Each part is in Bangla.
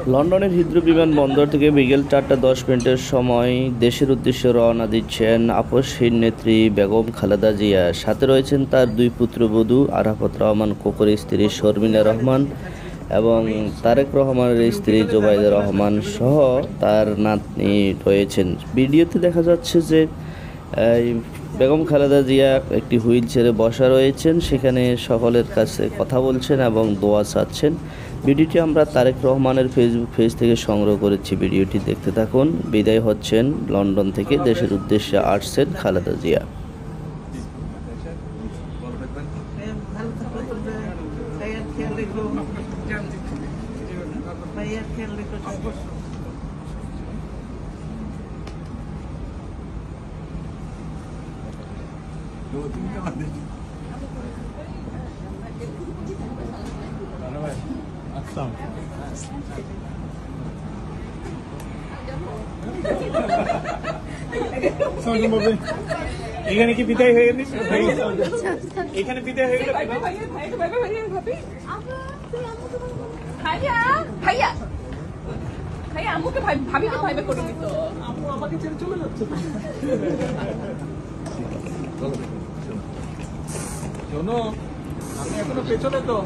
লন্ডনের হিথ্রো বিমানবন্দর থেকে বিকেল 4:10 সময় দেশের উদ্দেশ্যে রওনা দিচ্ছেন আপসহীন নেত্রী বেগম খালেদা জিয়া। সাথে রয়েছেন তার দুই পুত্রবধূ আরাফাত রহমান কোকর, স্ত্রী শর্মিলা রহমান এবং তারেক রহমানের স্ত্রী জোবাইদা রহমান সহ তার নাতনি রয়েছেন। ভিডিওতে দেখা যাচ্ছে যে বেগম খালেদা জিয়া একটি হুইল চেয়ারে বসা রয়েছেন, সেখানে সকলের কাছে কথা বলছেন এবং দোয়া চাচ্ছেন। ভিডিওটি আমরা তারেক রহমানের ফেসবুক পেজ থেকে সংগ্রহ করেছি। ভিডিওটি দেখতে থাকুন। বিদায় হচ্ছেন লন্ডন থেকে দেশের উদ্দেশ্যে আসছেন খালেদা জিয়া। এখানে কি বিদায় হয়ে গেছে? এখানে বিদায় হয়ে গেল। ভাইয়া ভাইয়া ভাইয়া আম্মুকে ভাবিকে ভাইবে করে দিত। আম্মু আমাকে ছেড়ে চলে যাচ্ছে। শোনো, আমি এখনো পেছনে তো।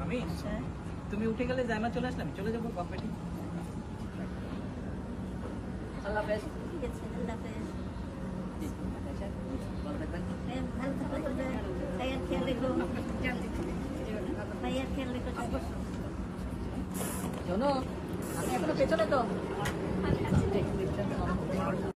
আমি তুমি উঠে গেলে জানা চলে আসলাম, চলে যাবো কম্পিটি। আল্লাহ হাফেজ। ঠিক আছে, আল্লাহ হাফেজ। ভালো থাকবেন, ভাইয়ার খেয়াল রেখো, ভাইয়ার খেয়াল রেখো। শোনো, আমি এখনো পেছনে তো।